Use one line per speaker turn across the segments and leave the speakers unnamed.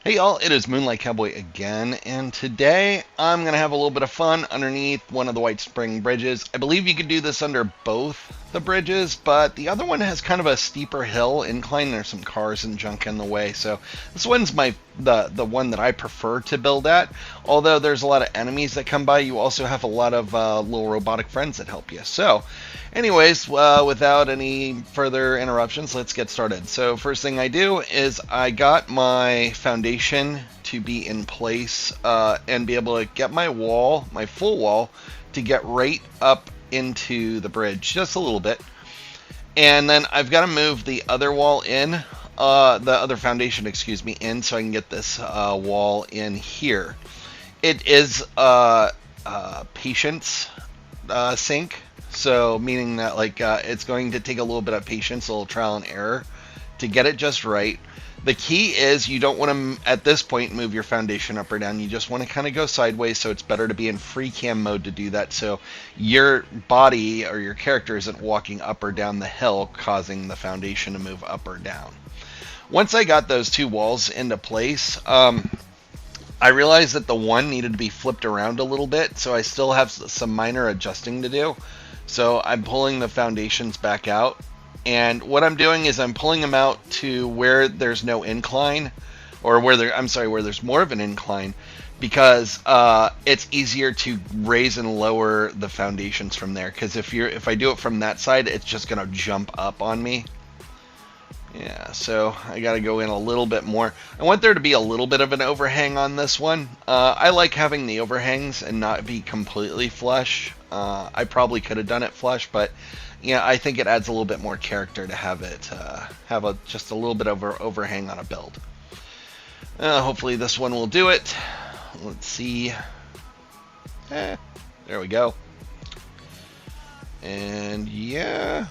Hey y'all, it is Moonlight Cowboy again, and today I'm going to have a little bit of fun underneath one of the Whitespring bridges. I believe you could do this under both the bridges, but the other one has kind of a steeper hill incline. There's some cars and junk in the way, so this one's the one that I prefer to build at. Although there's a lot of enemies that come by, you also have a lot of little robotic friends that help you. So anyways, without any further interruptions, let's get started. So first thing I do is I got my foundation to be in place and be able to get my wall, my full wall, to get right up into the bridge just a little bit. And then I've got to move the other wall in, the other foundation, excuse me, in so I can get this wall in here. It is patience sync. So meaning that it's going to take a little bit of patience, a little trial and error to get it just right. The key is you don't want to at this point move your foundation up or down. You just want to kind of go sideways, so it's better to be in free cam mode to do that, so your body or your character isn't walking up or down the hill causing the foundation to move up or down. Once I got those two walls into place, I realized that the one needed to be flipped around a little bit, so I still have some minor adjusting to do. So I'm pulling the foundations back out, and what I'm doing is I'm pulling them out to where there's no incline, or where there's more of an incline, because it's easier to raise and lower the foundations from there. Because if I do it from that side, it's just gonna jump up on me. Yeah, so I got to go in a little bit more. I want there to be a little bit of an overhang on this one. I like having the overhangs and not be completely flush. I probably could have done it flush, but yeah, I think it adds a little bit more character to have it just a little bit of overhang on a build. Hopefully this one will do it. Let's see. There we go. And yeah,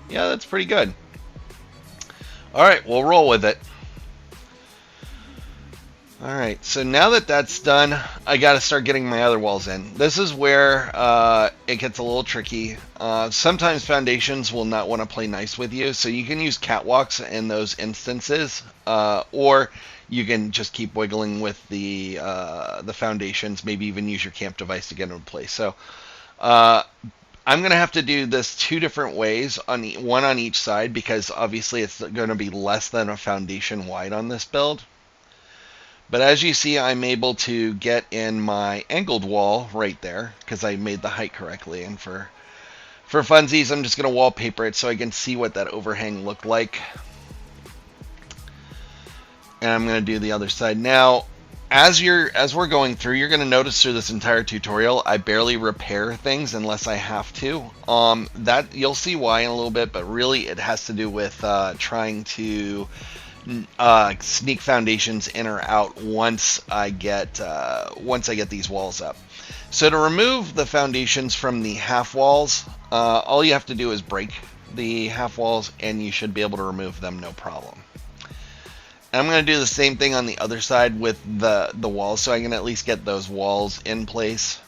that's pretty good. Alright, we'll roll with it. Alright, so now that that's done, I got to start getting my other walls in. This is where it gets a little tricky. Sometimes foundations will not want to play nice with you, so you can use catwalks in those instances, or you can just keep wiggling with the foundations, maybe even use your camp device to get them in place. So I'm going to have to do this two different ways, one on each side, because obviously it's going to be less than a foundation wide on this build. But as you see, I'm able to get in my angled wall right there, because I made the height correctly. And for funsies, I'm just going to wallpaper it so I can see what that overhang looked like. And I'm going to do the other side. Now, as we're going through, you're going to notice through this entire tutorial, I barely repair things unless I have to. That you'll see why in a little bit, but really it has to do with trying to sneak foundations in or out once I get these walls up. So to remove the foundations from the half walls, all you have to do is break the half walls, and you should be able to remove them no problem. And I'm going to do the same thing on the other side with the walls, so I can at least get those walls in place.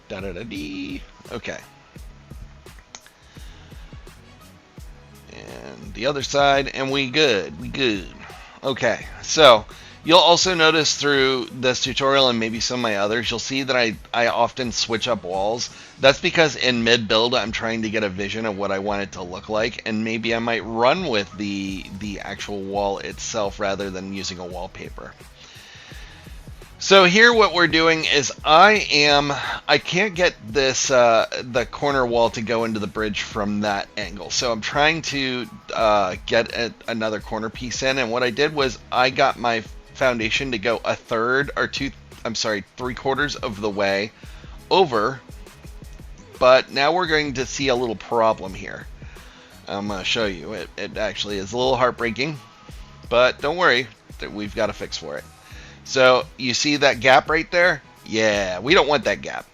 Da-da-da-dee. Okay. And the other side, and we good. Okay, so you'll also notice through this tutorial and maybe some of my others, you'll see that I often switch up walls. That's because in mid-build, I'm trying to get a vision of what I want it to look like, and maybe I might run with the actual wall itself rather than using a wallpaper. So here what we're doing is I can't get this the corner wall to go into the bridge from that angle. So I'm trying to get another corner piece in, and what I did was I got my foundation to go a third or three-quarters of the way over. But now we're going to see a little problem here. I'm going to show you. It actually is a little heartbreaking, but don't worry, we've got a fix for it. So you see that gap right there? Yeah, we don't want that gap.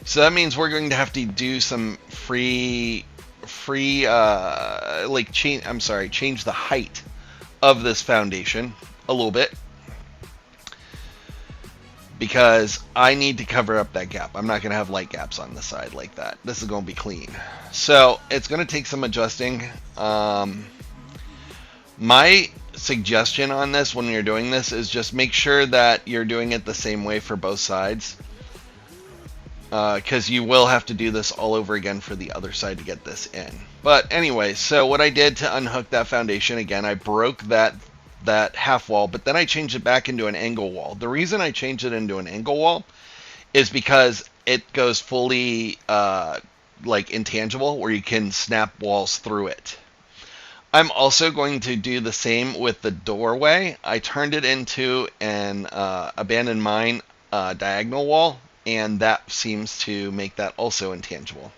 So that means we're going to have to do some change the height of this foundation a little bit, because I need to cover up that gap. I'm not going to have light gaps on the side like that. This is going to be clean. So it's going to take some adjusting. My suggestion on this when you're doing this is just make sure that you're doing it the same way for both sides, because you will have to do this all over again for the other side to get this in. But anyway, so what I did to unhook that foundation, again, I broke that half wall, but then I changed it back into an angle wall. The reason I changed it into an angle wall is because it goes fully like intangible, where you can snap walls through it. I'm also going to do the same with the doorway. I turned it into an abandoned mine diagonal wall, and that seems to make that also intangible.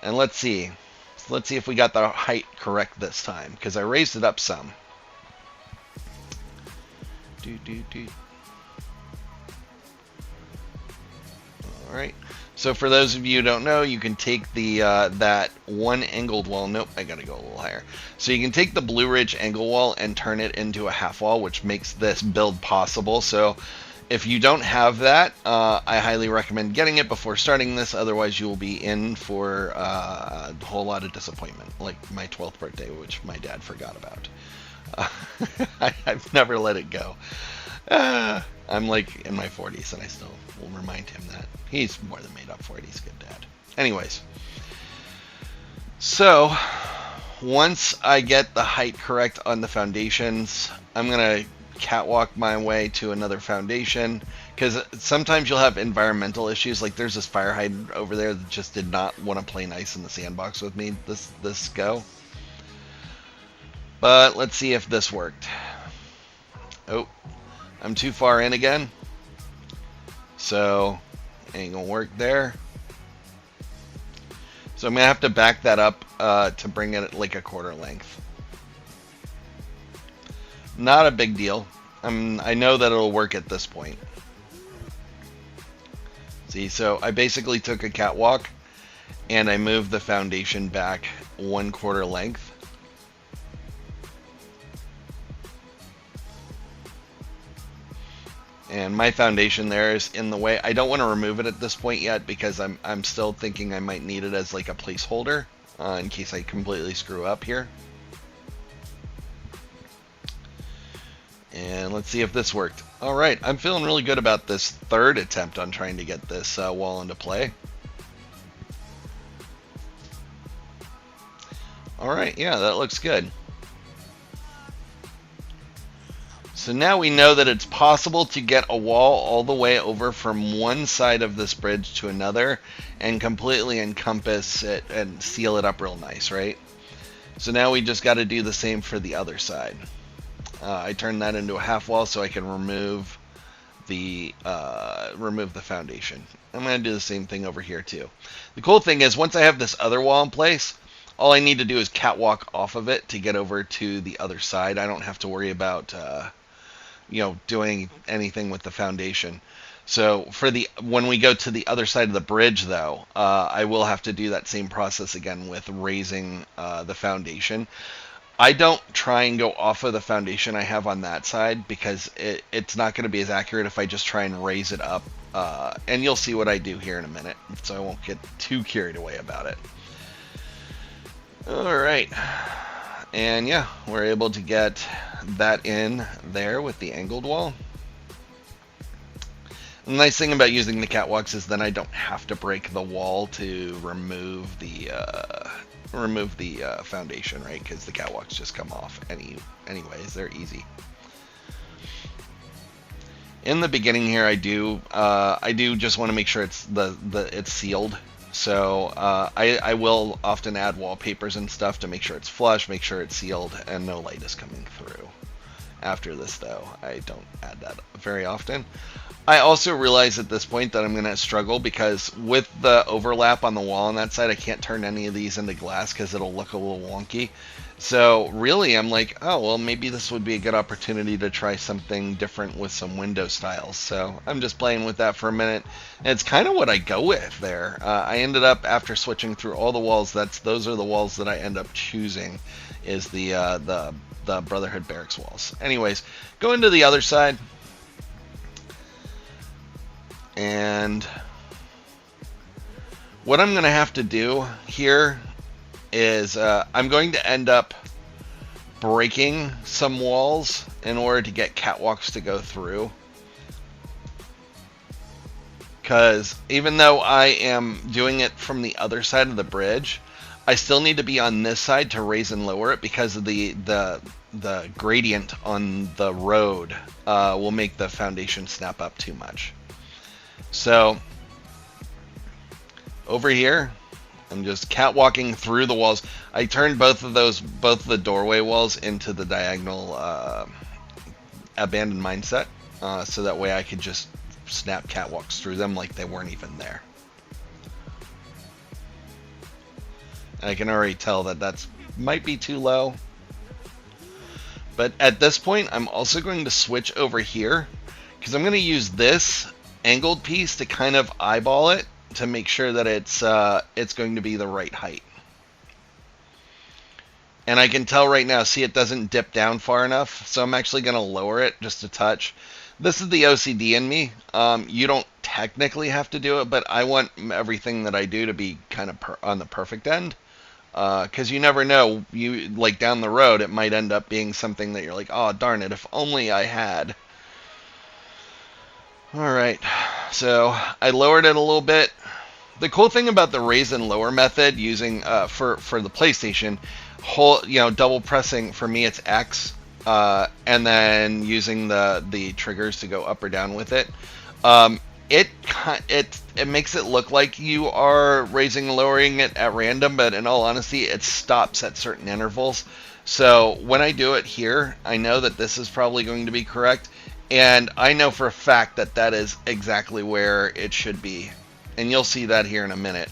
And let's see. Let's see if we got the height correct this time, because I raised it up some. All right. So for those of you who don't know, you can take the that one angled wall. Nope, I gotta go a little higher. So you can take the Blue Ridge angle wall and turn it into a half wall, which makes this build possible. So if you don't have that, I highly recommend getting it before starting this. Otherwise, you will be in for a whole lot of disappointment, like my 12th birthday, which my dad forgot about. I've never let it go. I'm like in my 40s, and I still will remind him that he's more than made up for it. He's a good dad. Anyways, so once I get the height correct on the foundations, I'm gonna catwalk my way to another foundation, because sometimes you'll have environmental issues. Like there's this fire hydrant over there that just did not want to play nice in the sandbox with me this go. But let's see if this worked. Oh, I'm too far in again, so ain't gonna work there. So I'm gonna have to back that up to bring it like a quarter length. Not a big deal. I know that it'll work at this point. See, so I basically took a catwalk and I moved the foundation back 1/4 length. And my foundation there is in the way. I don't want to remove it at this point yet, because I'm still thinking I might need it as like a placeholder in case I completely screw up here. And let's see if this worked. All right, I'm feeling really good about this third attempt on trying to get this wall into play. All right, yeah, that looks good. So now we know that it's possible to get a wall all the way over from one side of this bridge to another and completely encompass it and seal it up real nice, right? So now we just got to do the same for the other side. I turned that into a half wall so I can remove the foundation. I'm going to do the same thing over here too. The cool thing is, once I have this other wall in place, all I need to do is catwalk off of it to get over to the other side. I don't have to worry about doing anything with the foundation. So when we go to the other side of the bridge, though, I will have to do that same process again with raising the foundation. I don't try and go off of the foundation I have on that side, because it's not going to be as accurate if I just try and raise it up. And you'll see what I do here in a minute, so I won't get too carried away about it. All right. And yeah, we're able to get that in there with the angled wall. The nice thing about using the catwalks is then I don't have to break the wall to remove the foundation, right? Because the catwalks just come off anyways. They're easy. In the beginning here, I do just want to make sure it's sealed. So I will often add wallpapers and stuff to make sure it's flush, make sure it's sealed, and no light is coming through. After this, though, I don't add that very often. I also realize at this point that I'm going to struggle, because with the overlap on the wall on that side, I can't turn any of these into glass because it'll look a little wonky. So really, I'm like, oh, well, maybe this would be a good opportunity to try something different with some window styles. So I'm just playing with that for a minute. And it's kind of what I go with there. I ended up, after switching through all the walls, those are the walls that I end up choosing, is the Brotherhood Barracks walls. Anyways, go into the other side. And what I'm going to have to do here is I'm going to end up breaking some walls in order to get catwalks to go through. Because even though I am doing it from the other side of the bridge, I still need to be on this side to raise and lower it because of the gradient on the road will make the foundation snap up too much. So over here, I'm just catwalking through the walls. I turned both of the doorway walls into the diagonal abandoned mindset, so that way I could just snap catwalks through them like they weren't even there. And I can already tell that that's might be too low. But at this point, I'm also going to switch over here because I'm going to use this angled piece to kind of eyeball it to make sure that it's going to be the right height. And I can tell right now, see, it doesn't dip down far enough, so I'm actually going to lower it just a touch. This is the OCD in me. You don't technically have to do it, but I want everything that I do to be kind of on the perfect end. Because you never know, you like down the road, it might end up being something that you're like, oh, darn it, if only I had. All right, so I lowered it a little bit. The cool thing about the raise and lower method using for the PlayStation, double pressing, for me it's X, and then using the triggers to go up or down with it. It makes it look like you are raising and lowering it at random, but in all honesty, it stops at certain intervals. So when I do it here, I know that this is probably going to be correct, and I know for a fact that that is exactly where it should be. And you'll see that here in a minute.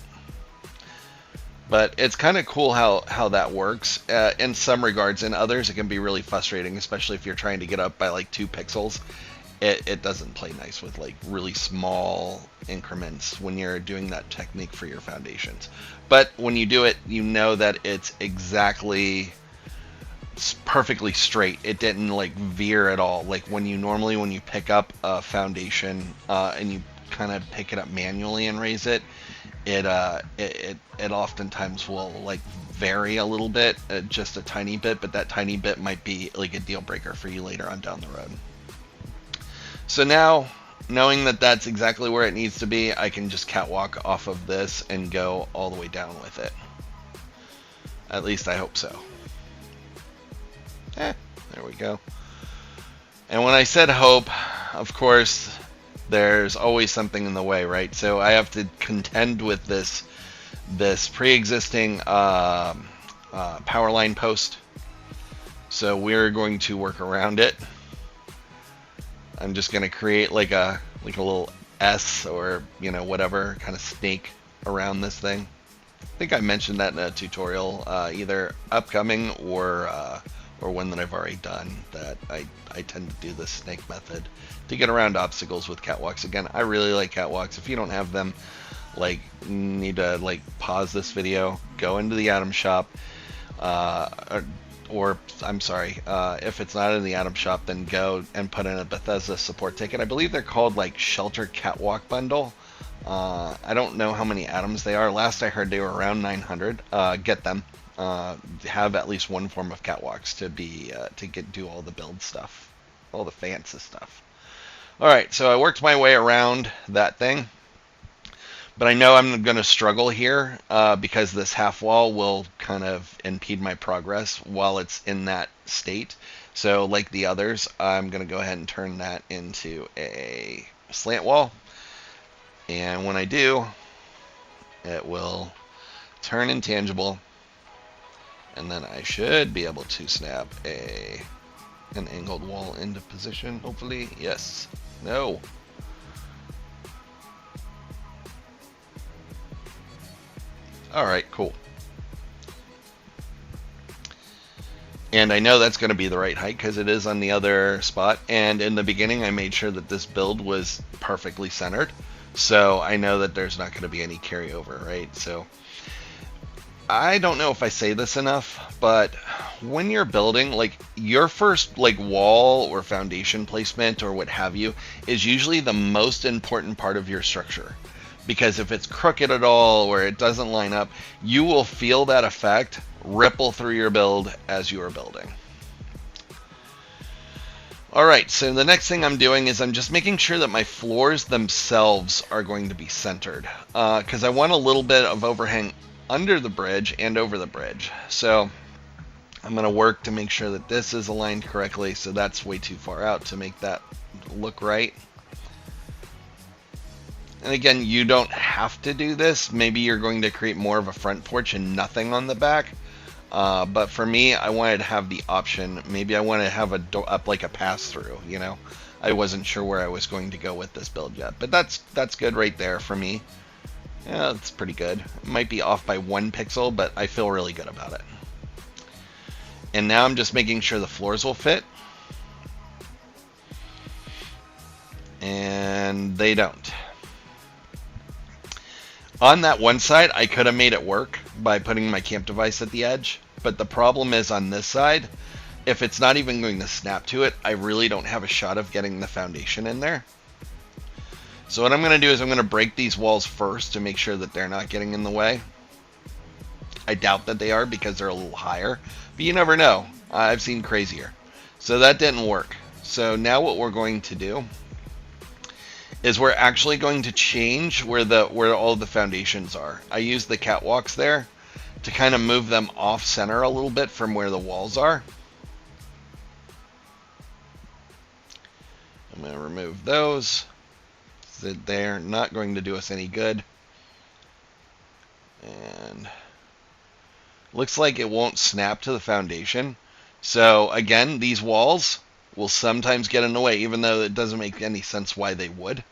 But it's kind of cool how that works in some regards. In others, it can be really frustrating, especially if you're trying to get up by like 2 pixels. It doesn't play nice with like really small increments when you're doing that technique for your foundations. But when you do it, you know that it's perfectly straight. It didn't like veer at all. Like when you pick up a foundation and you kind of pick it up manually and raise it, it oftentimes will like vary a little bit, just a tiny bit, but that tiny bit might be like a deal breaker for you later on down the road. So now, knowing that that's exactly where it needs to be, I can just catwalk off of this and go all the way down with it. At least I hope so. There we go. And when I said hope, of course, there's always something in the way, right? So I have to contend with this pre-existing power line post. So we're going to work around it. I'm just going to create like a little S or whatever kind of snake around this thing. I think I mentioned that in a tutorial, either upcoming or one that I've already done, that I tend to do the snake method to get around obstacles with catwalks. Again, I really like catwalks. If you don't have them, like, need to like pause this video, go into the item shop, or I'm sorry, if it's not in the item shop, then go and put in a Bethesda support ticket. I believe they're called like Shelter Catwalk Bundle. I don't know how many atoms they are. Last I heard they were around 900. Get them. Have at least one form of catwalks to do all the build stuff, all the fancy stuff. All right, so I worked my way around that thing, but I know I'm going to struggle here because this half wall will kind of impede my progress while it's in that state. So like the others, I'm going to go ahead and turn that into a slant wall. And when I do, it will turn intangible. And then I should be able to snap an angled wall into position, hopefully. Yes. No. All right, cool. And I know that's going to be the right height because it is on the other spot. And in the beginning, I made sure that this build was perfectly centered. So I know that there's not going to be any carryover, right? So I don't know if I say this enough, but when you're building, like, your first like wall or foundation placement or what have you is usually the most important part of your structure. Because if it's crooked at all or it doesn't line up, you will feel that effect ripple through your build as you are building. All right, so the next thing I'm doing is I'm just making sure that my floors themselves are going to be centered, because I want a little bit of overhang under the bridge and over the bridge. So I'm going to work to make sure that this is aligned correctly, so that's way too far out to make that look right. And again, you don't have to do this. Maybe you're going to create more of a front porch and nothing on the back. But for me, I wanted to have the option. Maybe I wanted to have up like a pass through. You know, I wasn't sure where I was going to go with this build yet. But that's good right there for me. Yeah, it's pretty good. It might be off by 1 pixel, but I feel really good about it. And now I'm just making sure the floors will fit. And they don't. On that one side, I could have made it work by putting my camp device at the edge. But the problem is on this side, if it's not even going to snap to it, I really don't have a shot of getting the foundation in there. So what I'm going to do is I'm going to break these walls first to make sure that they're not getting in the way. I doubt that they are because they're a little higher, but you never know. I've seen crazier. So that didn't work. So now what we're going to do is we're actually going to change where all the foundations are. I use the catwalks there to kind of move them off center a little bit from where the walls are. I'm going to remove those. They're not going to do us any good. And looks like it won't snap to the foundation. So again, these walls will sometimes get in the way, even though it doesn't make any sense why they would.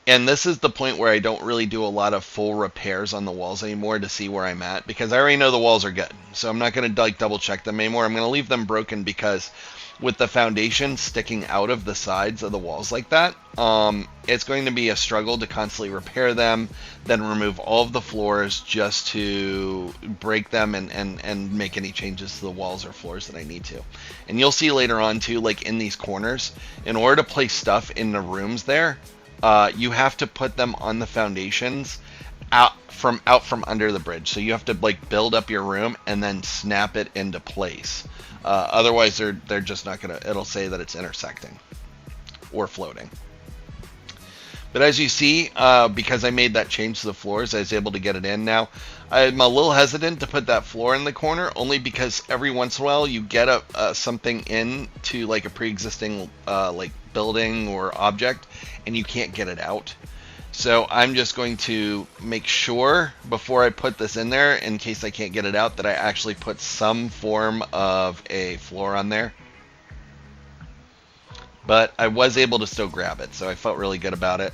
And this is the point where I don't really do a lot of full repairs on the walls anymore to see where I'm at, because I already know the walls are good. So I'm not going to like double check them anymore. I'm going to leave them broken because with the foundation sticking out of the sides of the walls like that, it's going to be a struggle to constantly repair them, then remove all of the floors just to break them and make any changes to the walls or floors that I need to. And you'll see later on too, like in these corners, in order to place stuff in the rooms there, you have to put them on the foundations out from under the bridge. So you have to like build up your room and then snap it into place. Otherwise, they're just not gonna. It'll say that it's intersecting or floating. But as you see, because I made that change to the floors, I was able to get it in. Now, I'm a little hesitant to put that floor in the corner, only because every once in a while you get something into like a pre-existing like building or object, and you can't get it out. So I'm just going to make sure before I put this in there, in case I can't get it out, that I actually put some form of a floor on there. But I was able to still grab it, so I felt really good about it.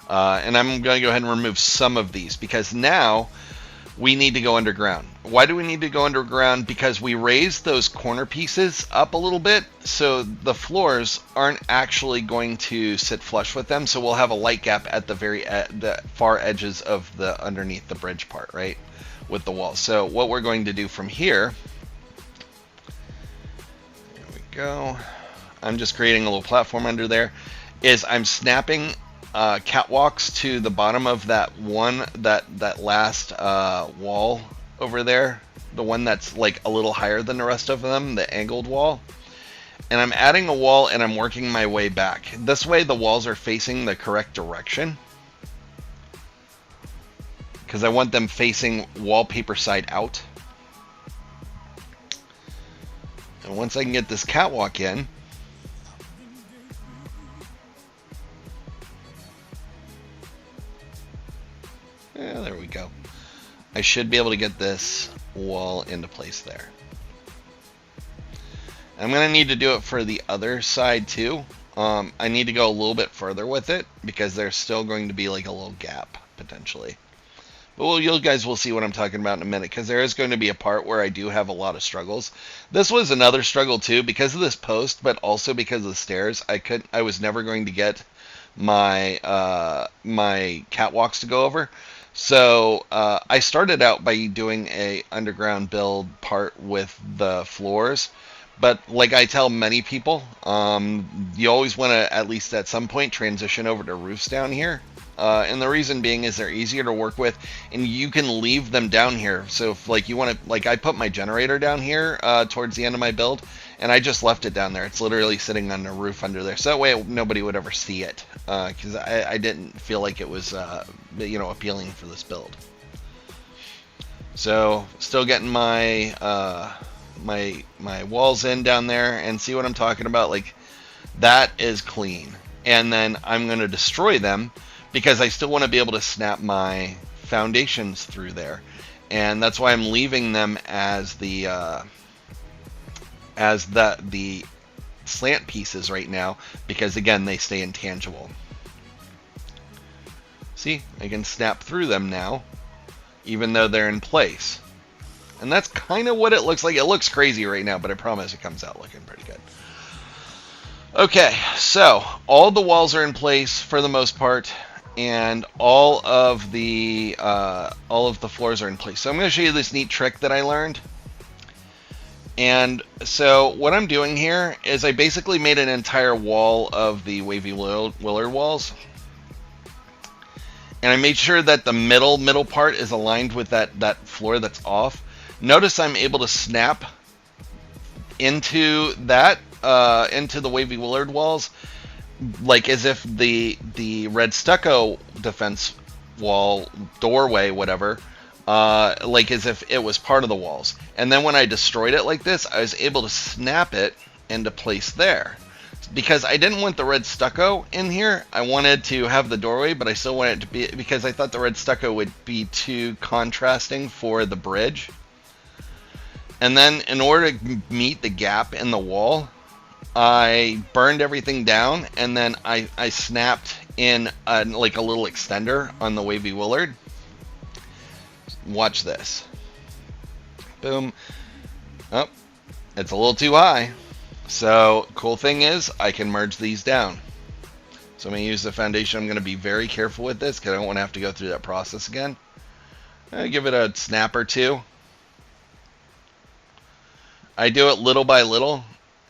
And I'm going to go ahead and remove some of these, because now we need to go underground. Why do we need to go underground? Because we raised those corner pieces up a little bit, so the floors aren't actually going to sit flush with them, so we'll have a light gap at the far edges of the underneath the bridge part, right, with the walls. So what we're going to do from here, there we go, I'm just creating a little platform under there, is I'm snapping catwalks to the bottom of that last wall over there, the one that's like a little higher than the rest of them, the angled wall. And I'm adding a wall and I'm working my way back. This way the walls are facing the correct direction, because I want them facing wallpaper side out. And once I can get this catwalk in, yeah, there we go. I should be able to get this wall into place there. I'm going to need to do it for the other side too. I need to go a little bit further with it because there's still going to be like a little gap potentially. But you guys will see what I'm talking about in a minute, because there is going to be a part where I do have a lot of struggles. This was another struggle too because of this post, but also because of the stairs. I was never going to get my my catwalks to go over. So I started out by doing a underground build part with the floors, but like I tell many people, you always want to at least at some point transition over to roofs down here, and the reason being is they're easier to work with, and you can leave them down here. So if like you want to, like I put my generator down here towards the end of my build, and I just left it down there. It's literally sitting on the roof under there, so that way nobody would ever see it, because I didn't feel like it was appealing for this build. So still getting my my walls in down there, and see what I'm talking about. Like, that is clean. And then I'm going to destroy them because I still want to be able to snap my foundations through there. And that's why I'm leaving them as the slant pieces right now, because again, they stay intangible. See, I can snap through them now, even though they're in place. And that's kind of what it looks like. It looks crazy right now, but I promise it comes out looking pretty good. Okay, so all the walls are in place for the most part, and all of the floors are in place. So I'm going to show you this neat trick that I learned. And so what I'm doing here is I basically made an entire wall of the wavy Willard walls, and I made sure that the middle part is aligned with that floor that's off. Notice I'm able to snap into that. Into the wavy Willard walls, like as if the red stucco defense wall, doorway, whatever, like as if it was part of the walls. And then when I destroyed it like this, I was able to snap it into place there. Because I didn't want the red stucco in here, I wanted to have the doorway, but I still wanted it to be, because I thought the red stucco would be too contrasting for the bridge. And then in order to meet the gap in the wall, I burned everything down, and then I snapped in like a little extender on the wavy Willard. Watch this. Boom. Oh, it's a little too high. So cool thing is I can merge these down. So I'm going to use the foundation. I'm going to be very careful with this because I don't want to have to go through that process again. I give it a snap or two. I do it little by little.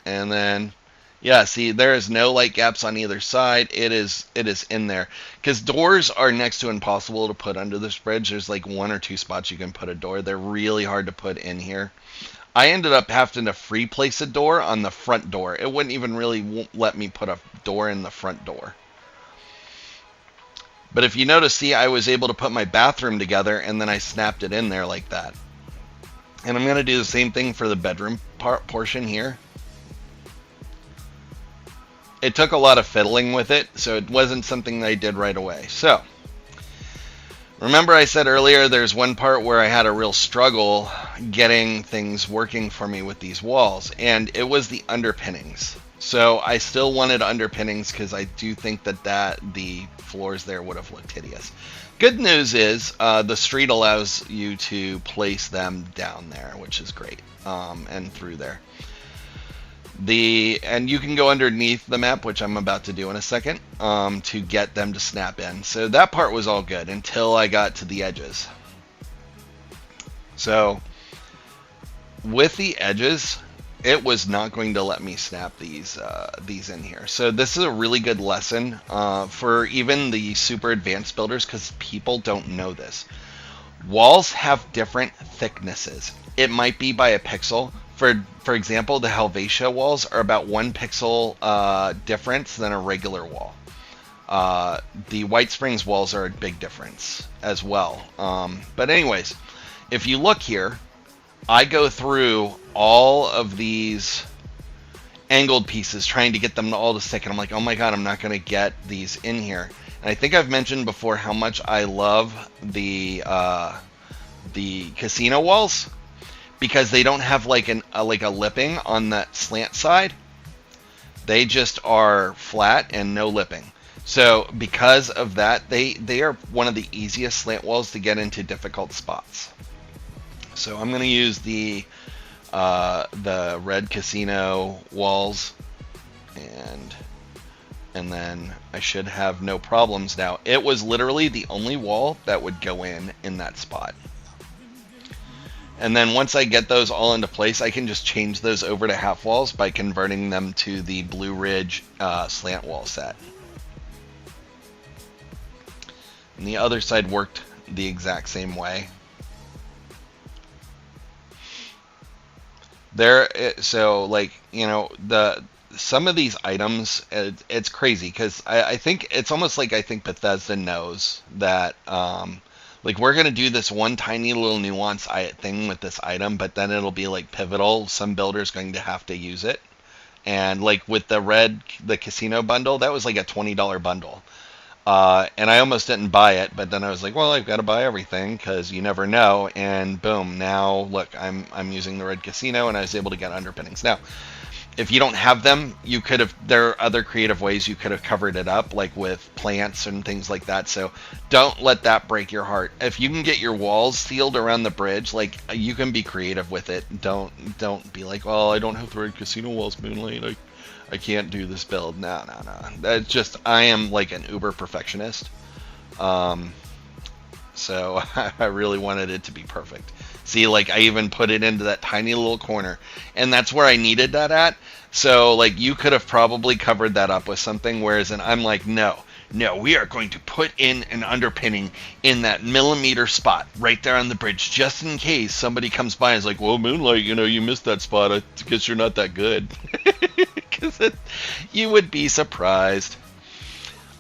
And then, yeah, see, there is no light gaps on either side. It is in there. Because doors are next to impossible to put under this bridge. There's like 1 or 2 spots you can put a door. They're really hard to put in here. I ended up having to free place a door on the front door. It wouldn't even really let me put a door in the front door. But if you notice, see, I was able to put my bathroom together, and then I snapped it in there like that. And I'm going to do the same thing for the bedroom portion here. It took a lot of fiddling with it, so it wasn't something that I did right away. So, remember I said earlier there's one part where I had a real struggle getting things working for me with these walls, and it was the underpinnings. So I still wanted underpinnings because I do think that the floors there would have looked hideous. Good news is the street allows you to place them down there, which is great, and through there. And you can go underneath the map, which I'm about to do in a second, to get them to snap in. So that part was all good until I got to the edges. So with the edges, it was not going to let me snap these in here. So this is a really good lesson for even the super advanced builders, because people don't know this. Walls have different thicknesses. It might be by a pixel. For example, the Helvetia walls are about 1 pixel difference than a regular wall. The Whitesprings walls are a big difference as well. But anyways, if you look here, I go through all of these angled pieces trying to get them all to stick, and I'm like, oh my god, I'm not going to get these in here. And I think I've mentioned before how much I love the casino walls, because they don't have like a lipping on that slant side. They just are flat and no lipping. So because of that, they are one of the easiest slant walls to get into difficult spots. So I'm going to use the red casino walls, and then I should have no problems now. It was literally the only wall that would go in that spot. And then once I get those all into place, I can just change those over to half walls by converting them to the Blue Ridge slant wall set. And the other side worked the exact same way. So like, the some of these items, it's crazy because I think it's almost like I think Bethesda knows that like we're gonna do this one tiny little nuance thing with this item, but then it'll be like pivotal. Some builder's going to have to use it. And like with the casino bundle, that was like a $20 bundle. And I almost didn't buy it, but then I was like, well, I've got to buy everything because you never know. And boom, now look, I'm using the red casino, and I was able to get underpinnings. Now, if you don't have them, you could have. There are other creative ways you could have covered it up, like with plants and things like that. So don't let that break your heart. If you can get your walls sealed around the bridge, like you can be creative with it. Don't be like, well, I don't have the red casino walls, Moonlight. I can't do this build. No. That's just, I am like an uber perfectionist. So I really wanted it to be perfect. See, like I even put it into that tiny little corner, and that's where I needed that at. So like you could have probably covered that up with something, whereas I'm like, no, we are going to put in an underpinning in that millimeter spot right there on the bridge, just in case somebody comes by and is like, well, Moonlight, you missed that spot. I guess you're not that good. Because you would be surprised.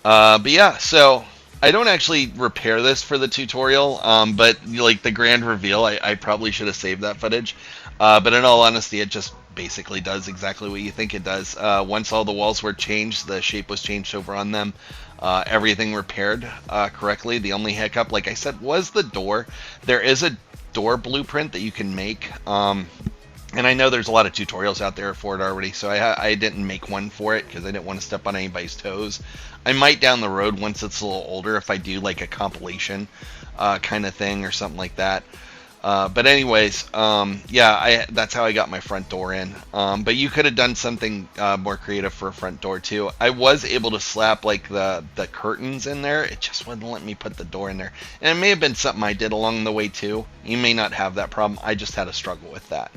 But yeah, so I don't actually repair this for the tutorial, but like the grand reveal, I probably should have saved that footage. But in all honesty, it just basically does exactly what you think it does. Once all the walls were changed, the shape was changed over on them. Everything repaired correctly. The only hiccup, like I said, was the door. There is a door blueprint that you can make. And I know there's a lot of tutorials out there for it already, so I didn't make one for it because I didn't want to step on anybody's toes. I might down the road once it's a little older if I do like a compilation kind of thing or something like that. But anyways, yeah, that's how I got my front door in. But you could have done something more creative for a front door too. I was able to slap like the curtains in there. It just wouldn't let me put the door in there. And it may have been something I did along the way too. You may not have that problem. I just had a struggle with that.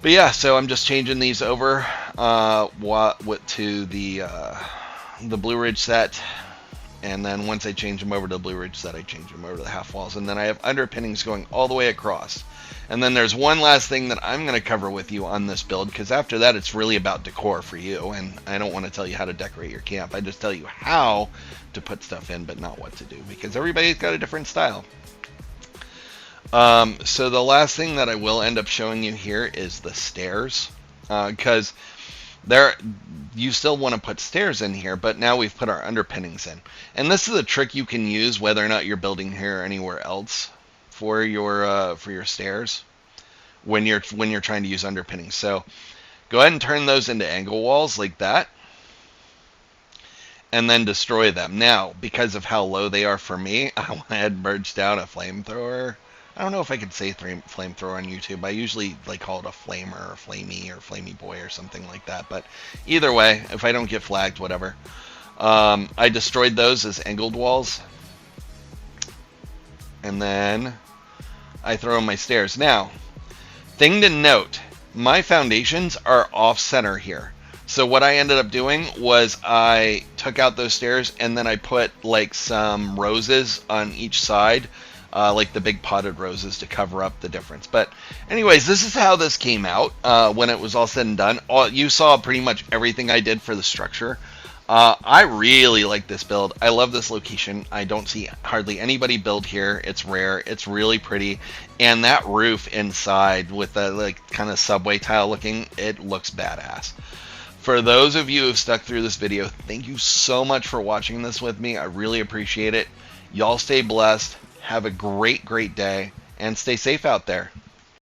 But yeah, so I'm just changing these over to the Blue Ridge set, and then once I change them over to the Blue Ridge set, I change them over to the half walls, and then I have underpinnings going all the way across. And then there's one last thing that I'm going to cover with you on this build, because after that it's really about decor for you, and I don't want to tell you how to decorate your camp. I just tell you how to put stuff in, but not what to do, because everybody's got a different style. So the last thing that I will end up showing you here is the stairs, because you still want to put stairs in here, but now we've put our underpinnings in. And this is a trick you can use whether or not you're building here or anywhere else for your stairs when you're trying to use underpinnings. So go ahead and turn those into angle walls like that, and then destroy them. Now, because of how low they are for me, I went ahead and merged down a flamethrower. I don't know if I could say flamethrower on YouTube. I usually like call it a flamer or flamey or flamey boy or something like that. But either way, if I don't get flagged, whatever. I destroyed those as angled walls. And then I throw in my stairs. Now, thing to note, my foundations are off center here. So what I ended up doing was I took out those stairs and then I put like some roses on each side. Like the big potted roses to cover up the difference. But anyways, this is how this came out when it was all said and done. You saw pretty much everything I did for the structure. I really like this build. I love this location. I don't see hardly anybody build here. It's rare. It's really pretty. And that roof inside with the like kind of subway tile looking, it looks badass. For those of you who've stuck through this video, thank you so much for watching this with me. I really appreciate it. Y'all stay blessed. Have a great day, and stay safe out there.